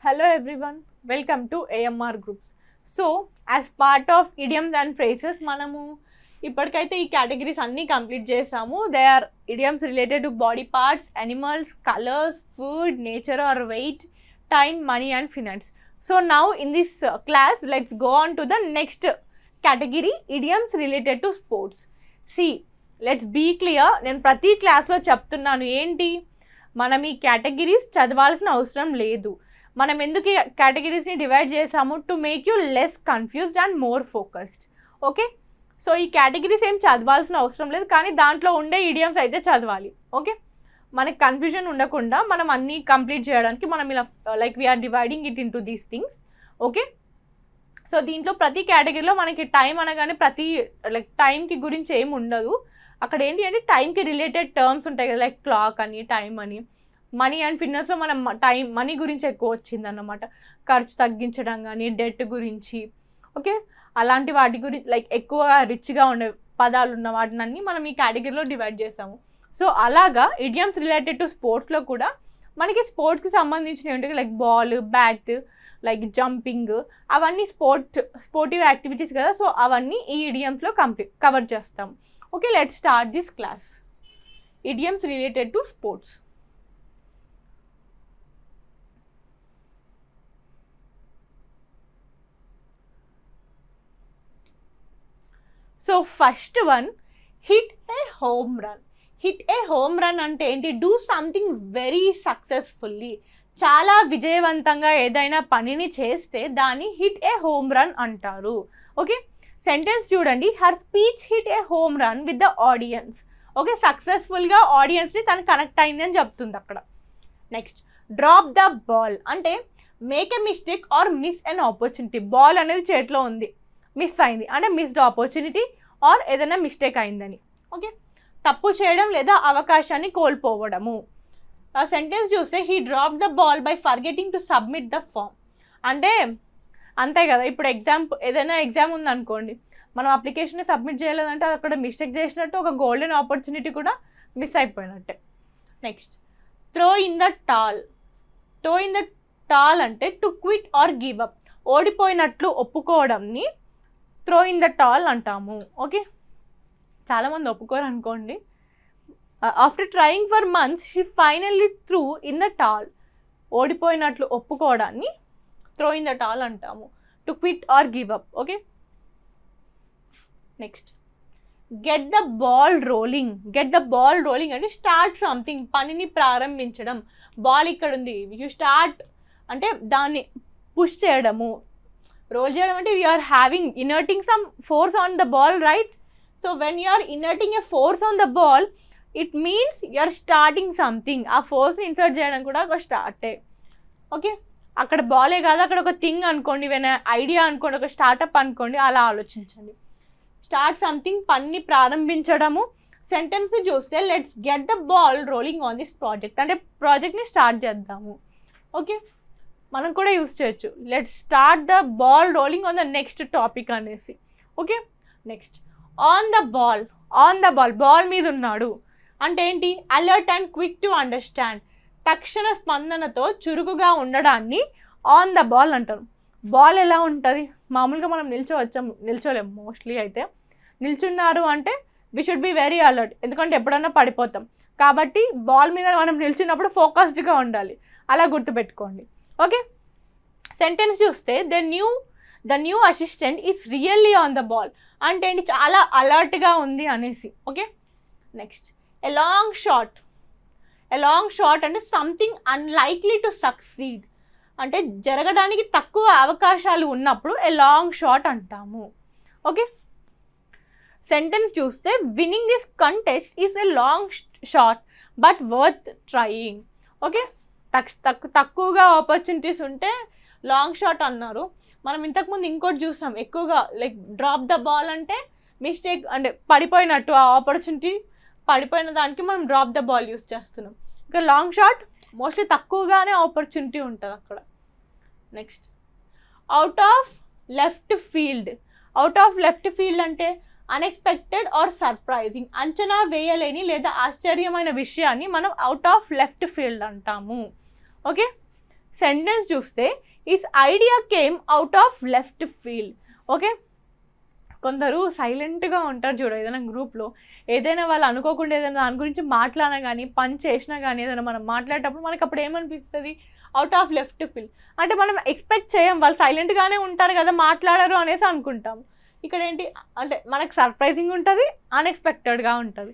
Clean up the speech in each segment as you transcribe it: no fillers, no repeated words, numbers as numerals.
Hello everyone, welcome to AMR Groups. So, as part of idioms and phrases, మనము ఇప్పటికైతే ఈ categories అన్నీ complete చేసాము. They are idioms related to body parts, animals, colors, food, nature or weight, time, money and finance. So now in this class, let's go on to the next category, idioms related to sports. See, let's be clear, నేను ప్రతి క్లాస్లో చెప్తున్నాను ఏంటి, మనం ఈ categories చదవాల్సిన అవసరం లేదు. మనం ఎందుకు ఈ కేటగిరీస్ని డివైడ్ చేసాము, to make you less confused and more focused. Okay, so ఈ కేటగిరీస్ ఏం చదవాల్సిన అవసరం లేదు, కానీ దాంట్లో ఉండే ఇడియమ్స్ అయితే చదవాలి. ఓకే, మనకి కన్ఫ్యూజన్ ఉండకుండా మనం అన్నీ కంప్లీట్ చేయడానికి మనం ఇలా like we are dividing it into these things. Okay, so దీంట్లో ప్రతి కేటగిరీలో మనకి టైం అనగానే ప్రతి లైక్ టైంకి గురించి ఏమి ఉండదు. అక్కడ ఏంటి అంటే టైంకి రిలేటెడ్ టర్మ్స్ ఉంటాయి కదా, లైక్ క్లాక్ అని, టైం అని. మనీ అండ్ ఫినాన్స్లో మనం మనీ గురించి ఎక్కువ వచ్చిందన్నమాట, ఖర్చు తగ్గించడం కానీ, డెట్ గురించి. ఓకే, అలాంటి వాటి గురించి లైక్ ఎక్కువగా రిచ్గా ఉండే పదాలు ఉన్న వాటినన్నీ మనం ఈ కేటగిరీలో డివైడ్ చేసాము. సో అలాగా ఇడియమ్స్ రిలేటెడ్ టు స్పోర్ట్స్లో కూడా మనకి స్పోర్ట్స్కి సంబంధించినవి ఉంటాయి, like ball, bat, like jumping, అవన్నీ స్పోర్టివ్ యాక్టివిటీస్ కదా. సో అవన్నీ ఈ ఇడియమ్స్లో కవర్ చేస్తాం. Okay, let's start this class. Idioms related to sports. So first one, hit A home run. Hit A home run అంటే ఏంటి, డూ సంథింగ్ వెరీ సక్సెస్ఫుల్లీ. చాలా విజయవంతంగా ఏదైనా పనిని చేస్తే దాన్ని హిట్ ఏ హోమ్ రన్ అంటారు. ఓకే, సెంటెన్స్ చూడండి, her speech hit A home run with the audience. Okay, సక్సెస్ఫుల్గా ఆడియన్స్ని తను కనెక్ట్ అయిందని చెప్తుంది అక్కడ. నెక్స్ట్, డ్రాప్ ద బాల్ అంటే make a mistake are miss an opportunity. Ball అనేది చేతిలో ఉంది, మిస్ అయింది అంటే మిస్డ్ ఆపర్చునిటీ ఆర్ ఏదైనా మిస్టేక్ అయిందని. ఓకే, తప్పు చేయడం లేదా అవకాశాన్ని కోల్పోవడము. ఆ సెంటెన్స్ చూస్తే he drop the ball by forgetting to submit the form. అంటే అంతే కదా, ఇప్పుడు ఏదైనా ఎగ్జామ్ ఉందనుకోండి, మనం అప్లికేషన్ సబ్మిట్ చేయలేదంటే అక్కడ మిస్టేక్ చేసినట్టు, ఒక గోల్డెన్ ఆపర్చునిటీ కూడా మిస్ అయిపోయినట్టే. Next, throw in the towel. Throw in the towel అంటే to quit or give up. ఓడిపోయినట్లు ఒప్పుకోవడంని త్రో ఇన్ ద టాల్ అంటాము. ఓకే, చాలామంది ఒప్పుకోరు అనుకోండి. After trying for months she finally threw in the towel. ఓడిపోయినట్లు ఒప్పుకోవడాన్ని త్రో ఇన్ ద టాల్ అంటాము, to quit or give up. Okay, next, get the ball rolling. Get the ball rolling అంటే start something, పనిని ప్రారంభించడం. Ball ఇక్కడ ఉంది, you start అంటే దాన్ని పుష్ చేయడము. రోల్ చేయడం అంటే you are having inserting some force on the ball, right? So when you are inserting a force on the ball, it means you are starting something. ఆ ఫోర్స్ని insert చేయడం కూడా ఒక స్టార్టే. ఓకే, అక్కడ బాలే కాదు, అక్కడ ఒక థింగ్ అనుకోండి, ఏమైనా ఐడియా అనుకోండి, ఒక స్టార్టప్ అనుకోండి, అలా ఆలోచించండి. స్టార్ట్ సంథింగ్, పనిని ప్రారంభించడము. సెంటెన్స్ చూస్తే let's get the ball rolling on this project అంటే ప్రాజెక్ట్ని స్టార్ట్ చేద్దాము. ఓకే, మనం కూడా యూస్ చేయొచ్చు, let's start the ball rolling on the next topic అనేసి. Okay, next, on the ball. On the ball, ball మీద ఉన్నాడు అంటే ఏంటి, alert and quick to understand. తక్షణ స్పందనతో చురుకుగా ఉండడాన్ని ఆన్ ద బాల్ అంటారు. బాల్ ఎలా ఉంటుంది, మామూలుగా మనం నిల్చోలేము మోస్ట్లీ. అయితే నిల్చున్నారు అంటే వి షుడ్ బి వెరీ అలర్ట్, ఎందుకంటే ఎప్పుడన్నా పడిపోతాం. కాబట్టి బాల్ మీద మనం నిల్చున్నప్పుడు ఫోకస్డ్గా ఉండాలి, అలా గుర్తుపెట్టుకోండి. ఓకే, సెంటెన్స్ చూస్తే the new assistant is really on the ball అంటే ఏంటి, చాలా అలర్ట్గా ఉంది అనేసి. Okay, next, a long shot. A long shot అంటే సంథింగ్ అన్లైక్లీ టు సక్సీడ్ అంటే జరగడానికి తక్కువ అవకాశాలు ఉన్నప్పుడు ఎ లాంగ్ షాట్ అంటాము. ఓకే, సెంటెన్స్ చూస్తే winnowing this contest is a long shot but worth trying. Okay, తక్కువగా ఆపర్చునిటీస్ ఉంటే లాంగ్ షాట్ అన్నారు. మనం ఇంతకుముందు ఇంకోటి చూసాం ఎక్కువగా, లైక్ డ్రాప్ ద బాల్ అంటే మిస్టేక్ అంటే పడిపోయినట్టు, ఆ ఆపర్చునిటీ పడిపోయిన దానికి మనం డ్రాప్ ద బాల్ యూస్ చేస్తున్నాం. ఇంకా లాంగ్ షాట్ మోస్ట్లీ తక్కువగానే ఆపర్చునిటీ ఉంటుంది అక్కడ. Next, out of left field. Out of left field అంటే అన్ఎక్స్పెక్టెడ్ ఆర్ సర్ప్రైజింగ్, అంచనా వేయలేని లేదా ఆశ్చర్యమైన విషయాన్ని మనం అవుట్ ఆఫ్ లెఫ్ట్ ఫీల్డ్ అంటాము. ఓకే, సెంటెన్స్ చూస్తే is idea came out of left field. Okay, కొందరు సైలెంట్గా ఉంటారు చూడ, ఏదైనా గ్రూప్లో ఏదైనా వాళ్ళు అనుకోకుండా ఏదైనా దాని గురించి మాట్లాడినా కానీ పని చేసినా కానీ ఏదైనా మనం మాట్లాడేటప్పుడు మనకి అప్పుడు ఏమనిపిస్తుంది, అవుట్ ఆఫ్ లెఫ్ట్ ఫీల్డ్. అంటే మనం ఎక్స్పెక్ట్ చేయం వాళ్ళు సైలెంట్గానే ఉంటారు కదా మాట్లాడరు అనేసి అనుకుంటాం. ఇక్కడ ఏంటి అంటే మనకు సర్ప్రైజింగ్ ఉంటుంది, అన్ఎక్స్పెక్టెడ్గా ఉంటుంది.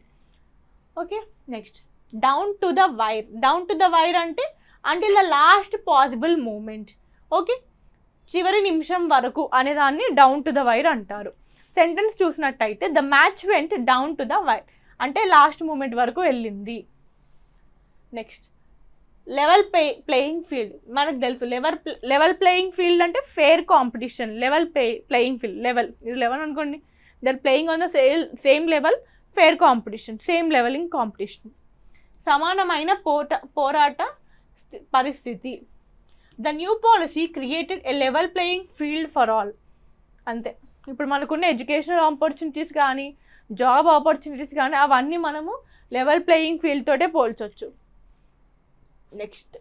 Okay, next down to the wire. Down to the wire అంటే until the last possible moment. Okay, చివరి నిమిషం వరకు అనేదాన్ని డౌన్ టు ద వైర్ అంటారు. సెంటెన్స్ చూసినట్టయితే the match went down to the wire అంటే లాస్ట్ మూమెంట్ వరకు వెళ్ళింది. Next level playing field. మనకు తెలుసు లెవెల్ ప్లేయింగ్ ఫీల్డ్ అంటే fair competition. Level playing field, level ఇది లెవెల్ అనుకోండి, they're playing on the same level, fair competition, same leveling competition. సమానమైన పోరాట పరిస్థితి. The new policy created a level playing field for all. అంతే. ఇప్పుడు మనకున్న educational opportunities కానీ జాబ్ ఆపర్చునిటీస్ కానీ అవన్నీ మనము లెవెల్ ప్లేయింగ్ ఫీల్డ్ తోటే పోల్చొచ్చు. నెక్స్ట్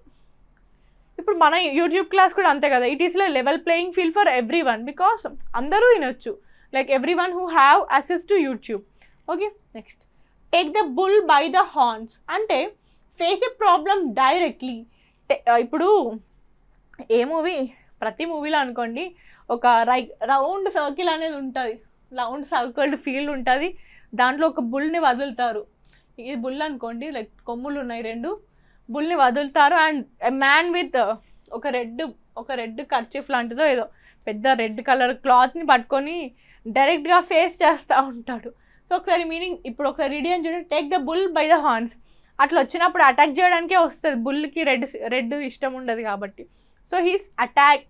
ఇప్పుడు మన యూట్యూబ్ క్లాస్ కూడా అంతే కదా, it is level playing field for every one because అందరూ వినొచ్చు, like every one who have access to YouTube. Okay, next take the bull by the horns అంటే face a problem directly. ఇప్పుడు ఏ movie, ప్రతి మూవీలో అనుకోండి ఒక రౌండ్ సర్కిల్ అనేది ఉంటుంది, రౌండ్ సర్కిల్డ్ ఫీల్డ్ ఉంటుంది, దాంట్లో ఒక బుల్ని వదులుతారు. ఇది బుల్ అనుకోండి, లైక్ కొమ్ములు ఉన్నాయి రెండు, బుల్ని వదులుతారు అండ్ ఎ మ్యాన్ విత్ ఒక రెడ్ కర్చీఫ్ లాంటిదో ఏదో పెద్ద రెడ్ కలర్ క్లాత్ని పట్టుకొని డైరెక్ట్గా ఫేస్ చేస్తూ ఉంటాడు. సో ఒకసారి మీనింగ్ ఇప్పుడు ఒకసారి రెడీ అని చూడండి, take the bull by the horns. అట్లా వచ్చినప్పుడు అటాక్ చేయడానికే వస్తుంది, బుల్కి రెడ్ ఇష్టం ఉండదు కాబట్టి. సో హీస్ అటాక్,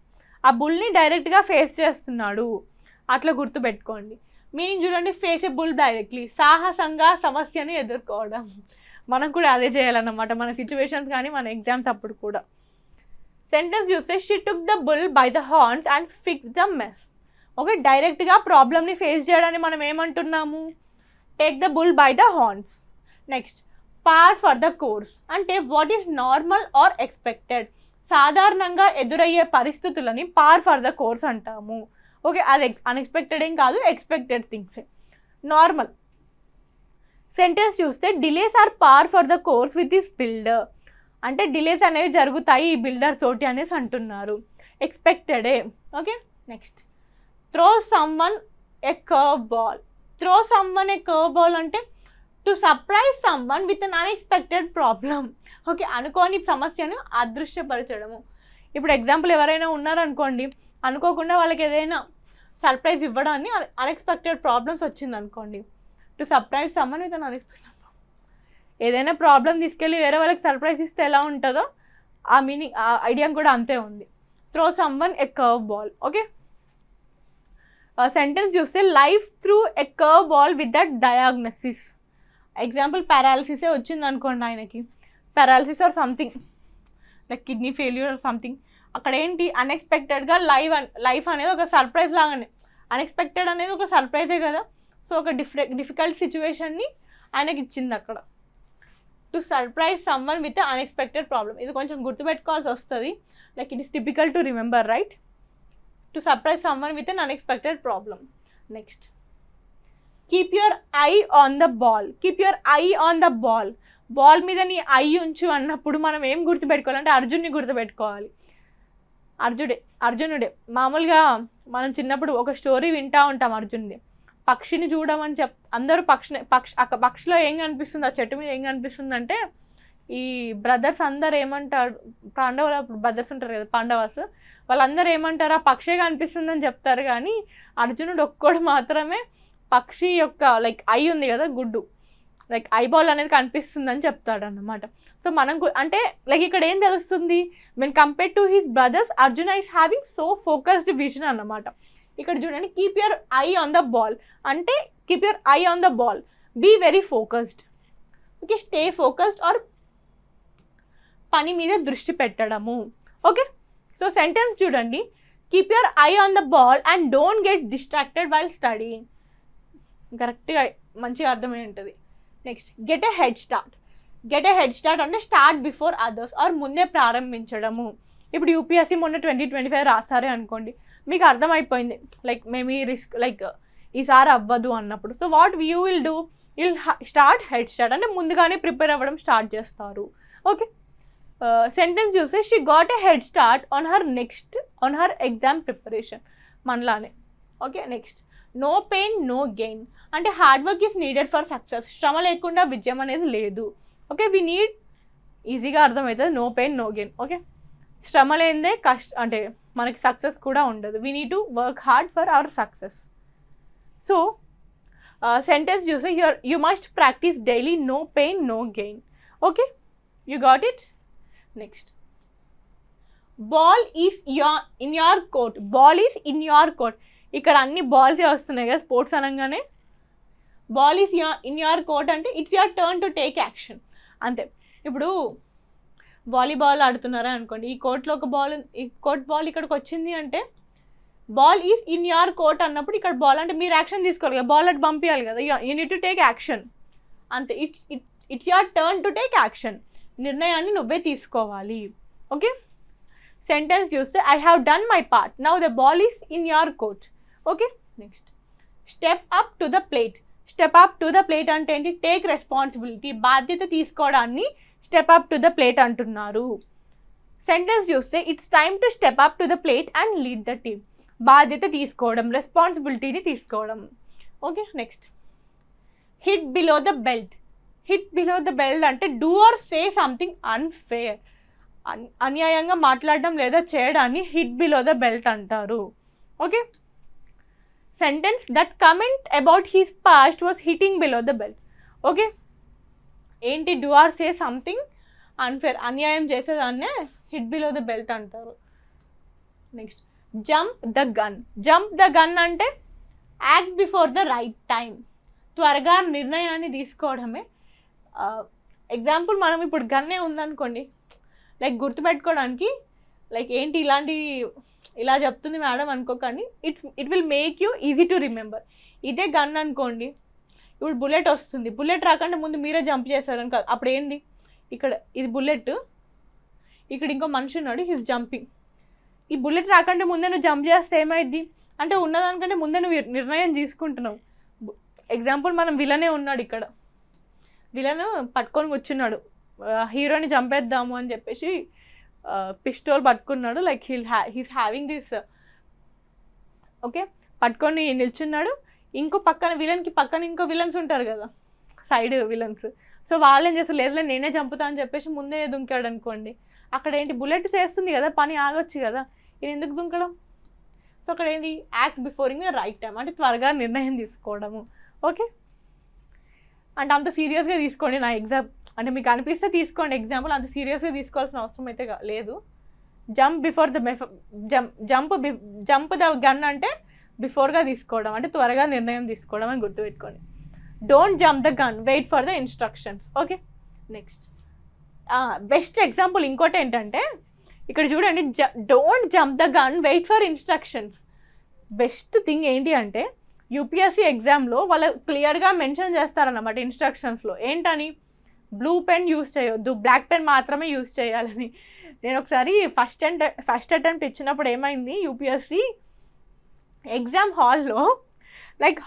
ఆ బుల్ని డైరెక్ట్గా ఫేస్ చేస్తున్నాడు, అట్లా గుర్తుపెట్టుకోండి. మీనింగ్ చూడండి, ఫేస్ ఎ బుల్ డైరెక్ట్లీ, సాహసంగా సమస్యను ఎదుర్కోవడం. మనం కూడా అదే చేయాలన్నమాట మన సిచ్యువేషన్స్ కానీ మన ఎగ్జామ్స్ అప్పుడు కూడా. సెంటెన్స్ చూస్తే she took the bull by the horns and fix the mess. Okay, డైరెక్ట్గా ప్రాబ్లమ్ని ఫేస్ చేయడానికి మనం ఏమంటున్నాము, take the bull by the horns. Next par for the course అంటే what is normal or expected. సాధారణంగా ఎదురయ్యే పరిస్థితులని పార్ ఫర్ ద కోర్స్ అంటాము. ఓకే, అది అన్ఎక్స్పెక్టెడ్ ఏం కాదు, ఎక్స్పెక్టెడ్ థింగ్సే. నార్మల్. సెంటెన్స్ చూస్తే delays are par for the course with this builder అంటే డిలేస్ అనేవి జరుగుతాయి ఈ బిల్డర్ తోటి అనేసి అంటున్నారు, ఎక్స్పెక్టెడే. Okay, next throw someone a curve ball. Throw someone a curve ball అంటే to surprise someone with an unexpected problem. Okay, అనుకోని సమస్యను అదృశ్యపరచడము. ఇప్పుడు ఎగ్జాంపుల్ ఎవరైనా ఉన్నారనుకోండి, అనుకోకుండా వాళ్ళకి ఏదైనా సర్ప్రైజ్ ఇవ్వడాన్ని అన్ఎక్స్పెక్టెడ్ ప్రాబ్లమ్స్ వచ్చింది అనుకోండి, to surprise someone with an unexpected. ఏదైనా ప్రాబ్లం తీసుకెళ్ళి వేరే వాళ్ళకి సర్ప్రైజ్ ఇస్తే ఎలా ఉంటుందో ఆ మీనింగ్, ఆ ఐడియా కూడా అంతే ఉంది. Throw someone a curve ball. Okay, sentence చూస్తే life threw a curve ball with that diagnosis. Example పారాలిసిసే వచ్చింది అనుకోండి ఆయనకి, paralysis or something like kidney failure or something. అక్కడ ఏంటి అన్ఎక్స్పెక్టెడ్గా లైఫ్ అనేది ఒక సర్ప్రైజ్ లాగానే, అన్ఎక్స్పెక్టెడ్ అనేది ఒక సర్ప్రైజే కదా. సో ఒక డిఫికల్ట్ సిచ్యువేషన్ని ఆయనకి ఇచ్చింది అక్కడ, to surprise someone with unexpected problem. ఇది కొంచెం గుర్తుపెట్టుకోవాల్సి వస్తుంది, like it is typical to remember, right? To surprise someone with an unexpected problem. Next keep your eye on the ball. Keep your eye on the ball. Ball మీద నీ I ఉంచు అన్నప్పుడు మనం ఏం గుర్తుపెట్టుకోవాలంటే అర్జున్ని గుర్తుపెట్టుకోవాలి. అర్జునుడే. మామూలుగా మనం చిన్నప్పుడు ఒక స్టోరీ వింటూ ఉంటాం అర్జునుడి. పక్షిని చూడమని అందరూ పక్షిలో ఏం కనిపిస్తుంది, ఆ చెట్టు మీద ఏం కనిపిస్తుంది అంటే ఈ బ్రదర్స్ అందరు ఏమంటారు, పాండవుల బ్రదర్స్ ఉంటారు కదా పాండవాస్, వాళ్ళందరూ ఏమంటారు ఆ పక్షే కనిపిస్తుందని చెప్తారు. కానీ అర్జునుడు ఒక్కడు మాత్రమే పక్షి యొక్క లైక్ ఐ ఉంది కదా గుడ్డు, లైక్ ఐబాల్ అనేది కనిపిస్తుందని చెప్తాడు అన్నమాట. సో మనం అంటే లైక్ ఇక్కడ ఏం తెలుస్తుంది, when compare to his brothers Arjuna is having so focused vision అన్నమాట. ఇక్కడ చూడండి, keep your eye on the ball అంటే keep your eye on the ball, be very focused. Okay, stay focused or పని మీద దృష్టి పెట్టడము. ఓకే, సో సెంటెన్స్ చూడండి, keep your eye on the ball and don't get distracted while studying. కరెక్ట్గా మంచిగా అర్థమై ఉంటుంది. Next get a head start. Get a head start అంటే స్టార్ట్ బిఫోర్ అదర్స్ ఆర్ ముందే ప్రారంభించడము. ఇప్పుడు యూపీఎస్సీ మొన్న 2025 రాస్తారే అనుకోండి, మీకు అర్థమైపోయింది లైక్ మేము ఈ రిస్క్ లైక్ ఈసారి అవ్వదు అన్నప్పుడు. So what you will do, will start head start అంటే ముందుగానే ప్రిపేర్ అవ్వడం స్టార్ట్ చేస్తారు. ఓకే, సెంటెన్స్ చూస్తే she got a head start on her exam preparation, మనలానే. Okay, next no pain no gain అంటే hard work is needed for success, శ్రమ లేకుండా విజయం అనేది లేదు. ఓకే, వి నీడ్, ఈజీగా అర్థమవుతుంది, no pain no gain. Okay, శ్రమ లేనిదే అంటే మనకి సక్సెస్ కూడా ఉండదు. We need to work hard for our success. So sentence చూస్తే you must practice daily, no pain no gain. Okay, you got it. Next ball is in your court, ball is in your court. ఇక్కడ అన్ని బాల్సే వస్తున్నాయి కదా sports అనగానే. Ball is in your court అంటే it's your turn to take action అంతే. ఇప్పుడు volleyball ఆడుతున్నారా అనుకోండి, ఈ కోర్ట్లో ఒక బాల్, ఈ కోర్ట్ బాల్ ఇక్కడికి వచ్చింది అంటే ball is in your court అన్నప్పుడు ఇక్కడ బాల్ అంటే మీరు యాక్షన్ తీసుకోవాలి కదా, బాల్ అటు పంపించాలి కదా, you need to take action అంతే. It's your turn to take action, నిర్ణయాన్ని నువ్వే తీసుకోవాలి. ఓకే, సెంటెన్స్ చూస్తే I have done my part, now the ball is in your court. Okay, next step up to the plate. Step up to the plate అంటే ఏంటి, take responsibility, బాధ్యత తీసుకోవడాన్ని step up to the plate అంటున్నారు. Sentence చూస్తే it's time to step up to the plate and lead the team, బాధ్యత తీసుకోవడం, రెస్పాన్సిబిలిటీని తీసుకోవడం. Okay, next hit below the belt. Hit below the belt అంటే do or say something unfair, అన్యాయంగా మాట్లాడడం లేదా చేయడాన్ని హిట్ బిలో ద బెల్ట్ అంటారు. Okay, sentence that comment about his past was hitting below the belt. Okay, ఏంటి, do or say something unfair, అన్యాయం చేసేదాన్నే hit below the belt అంటారు. Next jump the gun. Jump the gun అంటే act before the right time, త్వరగా నిర్ణయాన్ని తీసుకోవడమే. Example మనం ఇప్పుడు గన్నే ఉందనుకోండి, లైక్ గుర్తుపెట్టుకోవడానికి, లైక్ ఏంటి ఇలాంటి ఇలా చెప్తుంది మేడం అనుకోకండి, it will make you easy to remember. ఇదే గన్ అనుకోండి, ఇప్పుడు బుల్లెట్ వస్తుంది, బుల్లెట్ రాకుండా ముందు మీరే జంప్ చేశారని కాదు, అప్పుడు ఏంటి, ఇక్కడ ఇది బుల్లెట్, ఇక్కడ ఇంకో మనిషి ఉన్నాడు, హీస్ జంపింగ్. ఈ బుల్లెట్ రాకంటే ముందే నువ్వు జంప్ చేస్తే ఏమైంది అంటే ఉన్నదానికంటే ముందే నువ్వు నిర్ణయం తీసుకుంటున్నావు. ఎగ్జాంపుల్ మనం విలనే ఉన్నాడు, ఇక్కడ విలన్ పట్టుకొని కూర్చున్నాడు, హీరోని చంపేద్దాము అని చెప్పేసి పిస్టోల్ పట్టుకున్నాడు, like he's having this. Okay, పట్టుకొని నిల్చున్నాడు, ఇంకో పక్కన విలన్కి పక్కన ఇంకో విలన్స్ ఉంటారు కదా, సైడ్ విలన్స్. సో వాళ్ళు ఏం చేస్తారు, లేదు నేనే చంపుతా అని చెప్పేసి ముందే దుంకాడు అనుకోండి, అక్కడ ఏంటి బుల్లెట్ చేస్తుంది కదా పని, ఆగొచ్చు కదా, ఇది ఎందుకు దుంకడం. సో అక్కడ ఏంటి, act before in the right time అంటే త్వరగా నిర్ణయం తీసుకోవడము. ఓకే, అంటే అంత సీరియస్గా తీసుకోండి నా ఎగ్జామ్, అంటే మీకు అనిపిస్తే తీసుకోండి ఎగ్జాంపుల్, అంత సీరియస్గా తీసుకోవాల్సిన అవసరం అయితే లేదు. Jump before the jump the gun అంటే బిఫోర్గా తీసుకోవడం అంటే త్వరగా నిర్ణయం తీసుకోవడం అని గుర్తుపెట్టుకోండి. Don't jump the gun, wait for the instructions. Okay, next best example ఇంకోటి ఏంటంటే ఇక్కడ చూడండి, don't jump the gun, wait for instructions. Best thing ఏంటి అంటే యూపీఎస్సీ ఎగ్జామ్లో వాళ్ళు క్లియర్గా మెన్షన్ చేస్తారన్నమాట ఇన్స్ట్రక్షన్స్లో, ఏంటని, బ్లూ పెన్ యూజ్ చేయొద్దు, బ్లాక్ పెన్ మాత్రమే యూజ్ చేయాలని. నేను ఒకసారి ఫస్ట్ అటెంప్ట్ ఇచ్చినప్పుడు ఏమైంది, యూపీఎస్సీ ఎగ్జామ్ హాల్లో లైక్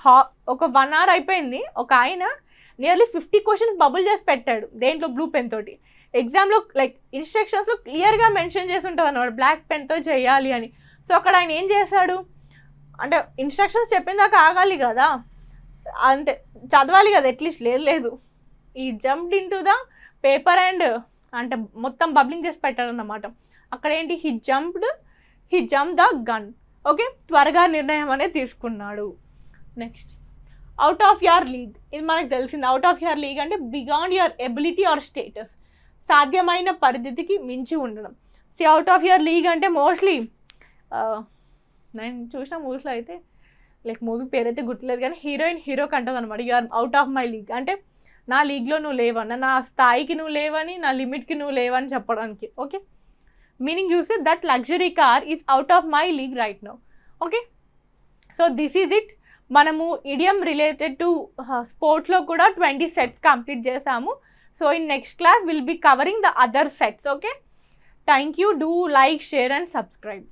ఒక 1 hour అయిపోయింది, ఒక ఆయన నియర్లీ 50 questions బబుల్ చేసి పెట్టాడు దేంట్లో, బ్లూ పెన్ తోటి. ఎగ్జామ్లో లైక్ ఇన్స్ట్రక్షన్స్లో క్లియర్గా మెన్షన్ చేసి ఉంటుంది అన్నమాట బ్లాక్ పెన్తో చేయాలి అని. సో అక్కడ ఆయన ఏం చేశాడు అంటే ఇన్స్ట్రక్షన్స్ చెప్పిన దాకా ఆగాలి కదా, అంతే చదవాలి కదా అట్లీస్ట్, లేదు ఈ jumped in to the paper and అంటే మొత్తం బబ్లింగ్ చేసి పెట్టారన్నమాట. అక్కడ ఏంటి, he jump the gun. Okay, త్వరగా నిర్ణయం అనేది తీసుకున్నాడు. Next out of your league. ఇది మనకు తెలిసింది, అవుట్ ఆఫ్ యువర్ లీగ్ అంటే beyond your ability or status, సాధ్యమైన పరిధికి మించి ఉండడం. See out of your league అంటే మోస్ట్లీ నేను చూసిన మూవీస్లో అయితే లైక్ మూవీ పేరు అయితే గుర్తులేదు కానీ హీరోకి అంటుంది అనమాట, you are out of my league అంటే నా లీగ్లో నువ్వు లేవన్న, నా స్థాయికి నువ్వు లేవని, నా లిమిట్కి నువ్వు లేవని చెప్పడానికి. ఓకే, మీనింగ్ చూసి that luxury car is out of my league right now. Okay, so this is it. మనము ఇడియం రిలేటెడ్ టు స్పోర్ట్స్లో కూడా 20 sets కంప్లీట్ చేసాము. So in next class will be covering the other sets. Okay, thank you. Do like, share and subscribe.